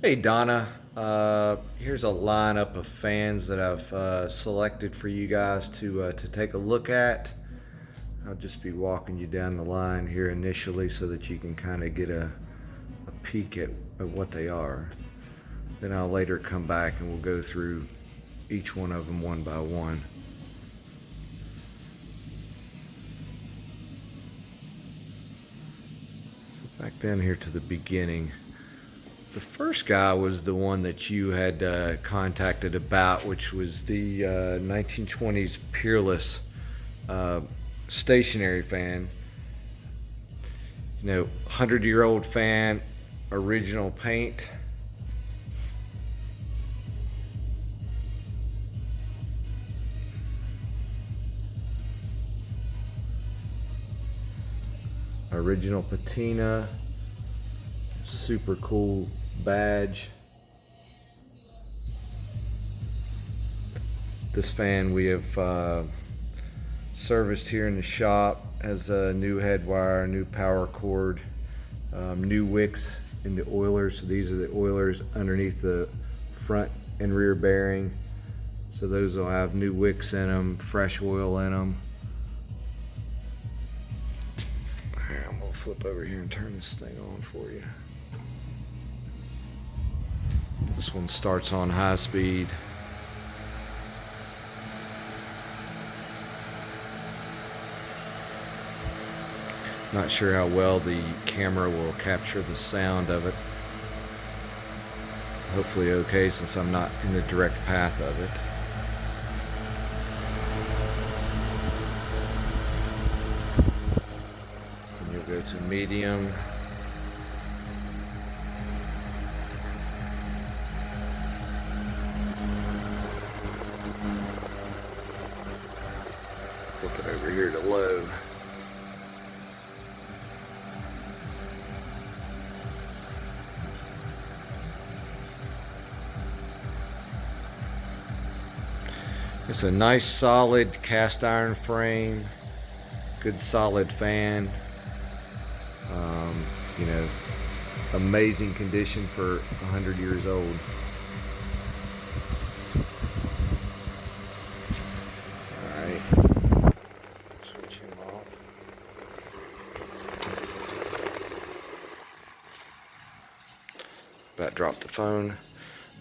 Hey Donna, here's a lineup of fans that I've selected for you guys to take a look at. I'll just be walking you down the line here initially so that you can kind of get a peek at what they are. Then I'll later come back and we'll go through each one of them one by one. So back down here to the beginning. The first guy was the one that you had contacted about, which was the 1920s Peerless uh, stationary fan. 100-year-old fan, original paint. Original patina. Super cool badge. This fan we have serviced here in the shop, has a new head wire, new power cord, new wicks in the oilers. So these are the oilers underneath the front and rear bearing. So those will have new wicks in them, fresh oil in them. Here, I'm gonna flip over here and turn this thing on for you. This one starts on high speed. Not sure how well the camera will capture the sound of it. Hopefully okay, since I'm not in the direct path of it. So you'll go to medium. Flip it over here to low. It's a nice solid cast iron frame, good solid fan. Amazing condition for 100 years old. Alright, switch him off. About dropped the phone.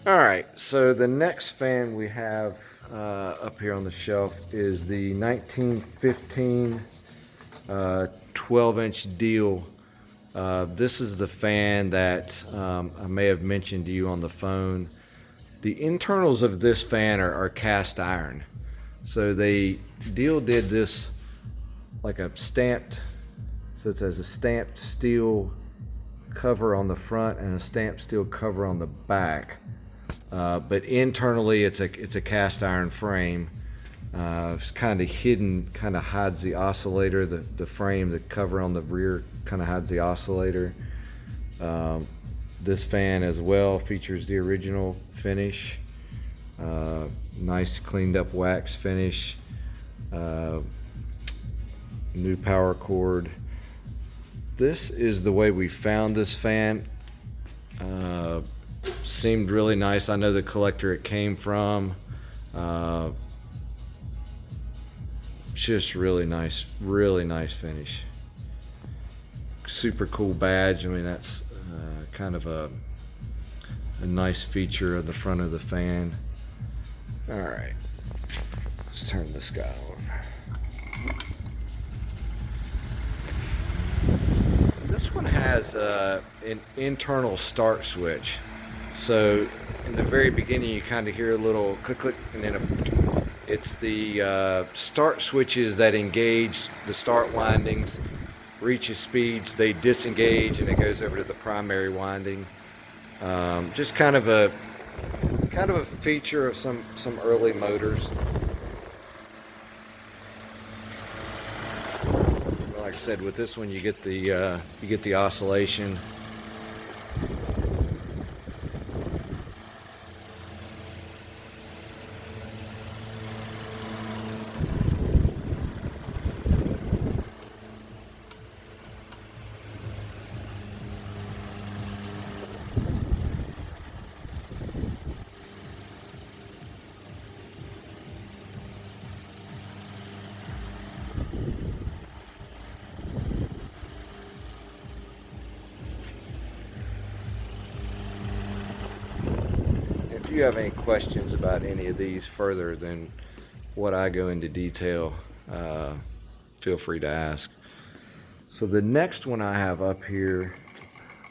Alright, so the next fan we have up here on the shelf is the 1915 12-inch deal. This is the fan that I may have mentioned to you on the phone. The internals of this fan are cast iron. So Deal did this like a stamped, so it says a stamped steel cover on the front and a stamped steel cover on the back. But internally it's a cast iron frame. It's kind of hidden, kind of hides the oscillator. The frame, the cover on the rear kind of hides the oscillator. This fan as well features the original finish. Nice cleaned up wax finish. New power cord. This is the way we found this fan. Seemed really nice. I know the collector it came from. Just really nice finish. Super cool badge. I mean, that's kind of a nice feature of the front of the fan. All right, let's turn this guy on. This one has an internal start switch. So in the very beginning, you kind of hear a little click, click, and then it's the start switches that engage the start windings, reaches speeds, they disengage, and it goes over to the primary winding. Just kind of a feature of some early motors. Like I said, with this one, you get the oscillation. you have any questions about any of these further than what I go into detail, feel free to ask. So the next one I have up here,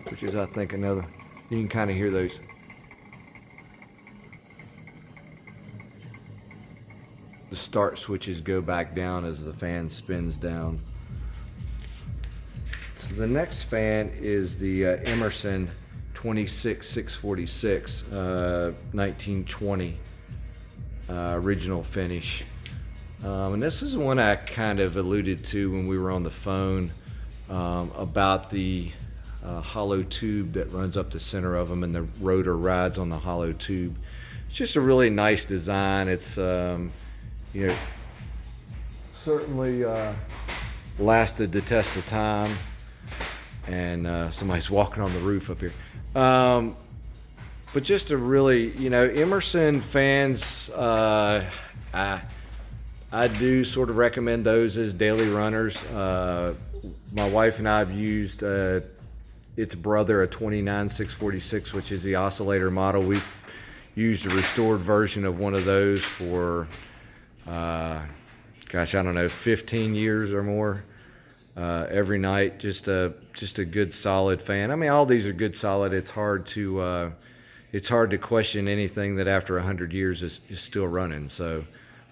which is I think another, you can kind of hear those. The start switches go back down as the fan spins down. So the next fan is the Emerson 26646, 1920 original finish. And this is one I kind of alluded to when we were on the phone about the hollow tube that runs up the center of them, and the rotor rides on the hollow tube. It's just a really nice design. It's you know, certainly lasted the test of time. And somebody's walking on the roof up here. But just a really, Emerson fans, I do sort of recommend those as daily runners. My wife and I have used its brother, a 29646, which is the oscillator model. We've used a restored version of one of those for, 15 years or more. Every night, just a good solid fan. I mean, all these are good solid. It's hard to question anything that after 100 years is still running. So,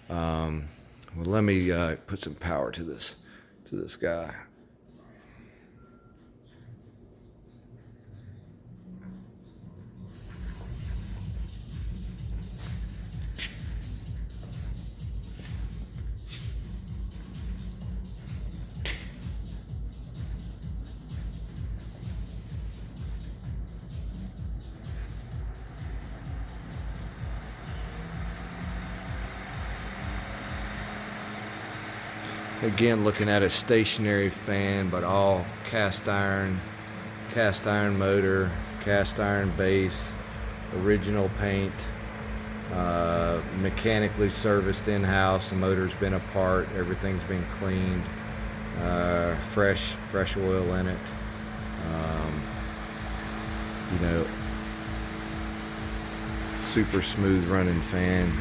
let me put some power to this guy. Again, looking at a stationary fan, but all cast iron motor, cast iron base, original paint, mechanically serviced in-house. The motor's been apart, everything's been cleaned, fresh oil in it. Super smooth running fan.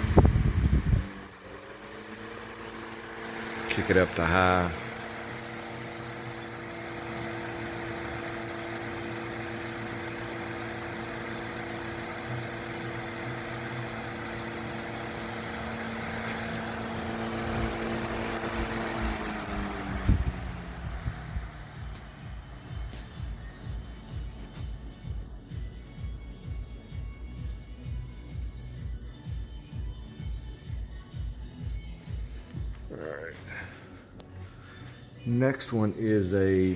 Kick it up to high. All right. Next one is a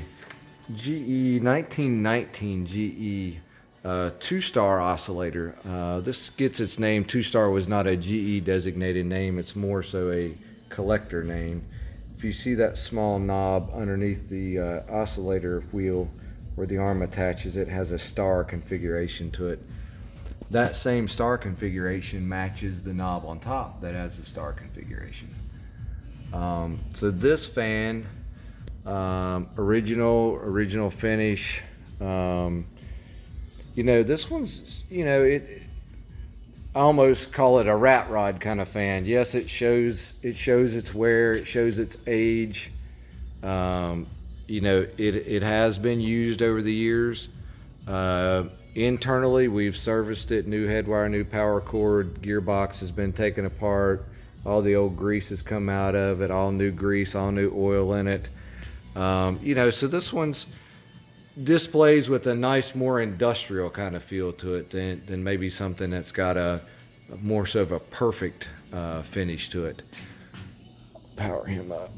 GE 1919 GE 2-star oscillator. This gets its name. 2-star was not a GE designated name. It's more so a collector name. If you see that small knob underneath the oscillator wheel where the arm attaches, it has a star configuration to it. That same star configuration matches the knob on top that has the star configuration. So this fan, original finish. This one's, I almost call it a rat rod kind of fan. Yes, it shows its wear, it shows its age. It has been used over the years. Internally, we've serviced it, new headwire, new power cord, gearbox has been taken apart. All the old grease has come out of it, all new grease, all new oil in it. So this one's displays with a nice, more industrial kind of feel to it than maybe something that's got a more so of a perfect finish to it. Power him up.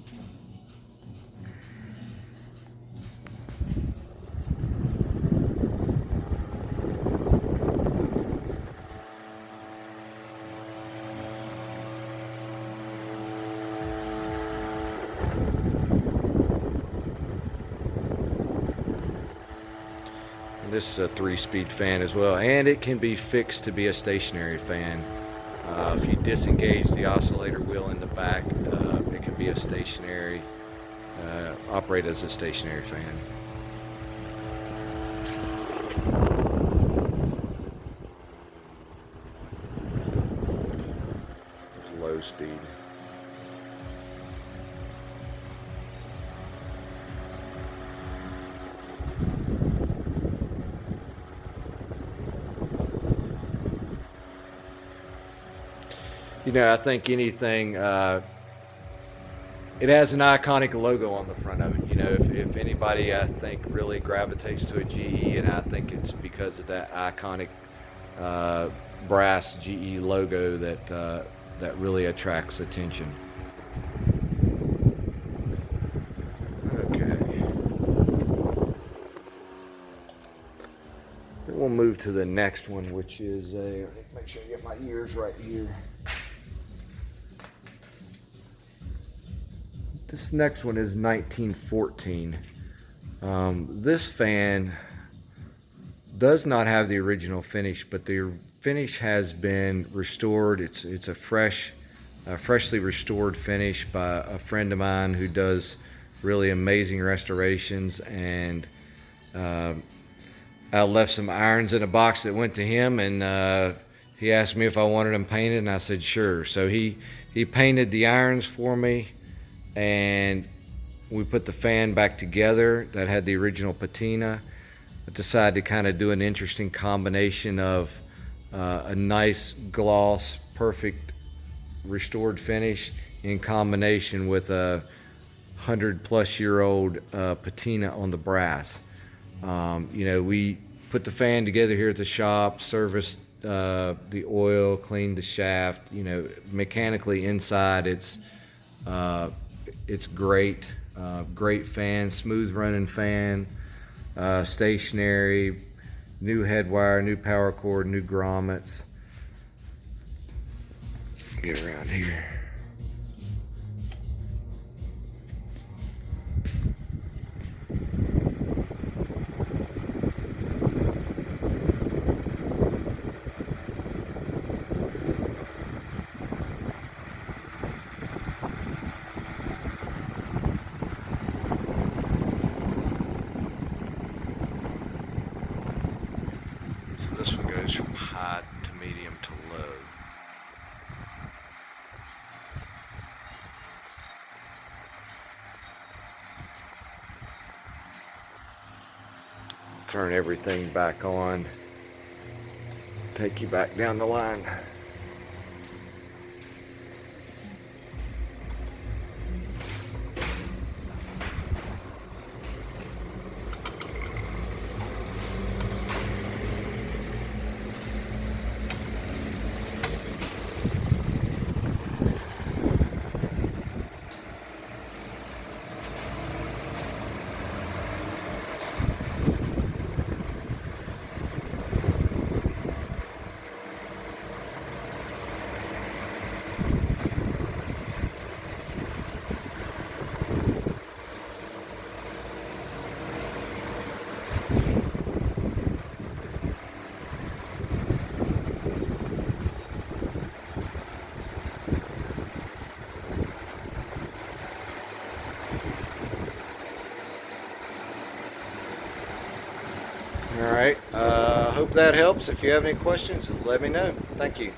This is a 3-speed fan as well, and it can be fixed to be a stationary fan. If you disengage the oscillator wheel in the back, it can be a stationary, operate as a stationary fan. I think anything, it has an iconic logo on the front of it. If anybody, I think, really gravitates to a GE, and I think it's because of that iconic uh, brass GE logo that really attracts attention. Okay. Then we'll move to the next one, which is make sure I get my ears right here. This next one is 1914. This fan does not have the original finish, but the finish has been restored. It's a freshly restored finish by a friend of mine who does really amazing restorations. And I left some irons in a box that went to him, and he asked me if I wanted them painted, and I said sure. So he painted the irons for me, and we put the fan back together that had the original patina. I decided to kind of do an interesting combination of a nice gloss, perfect restored finish in combination with a 100-plus-year-old patina on the brass. We put the fan together here at the shop, serviced the oil, cleaned the shaft. Mechanically inside, it's great. Great fan, smooth running fan, stationary, new head wire, new power cord, new grommets. Get around here. So this one goes from high to medium to low. Turn everything back on. Take you back down the line. All right. Hope that helps. If you have any questions, let me know. Thank you.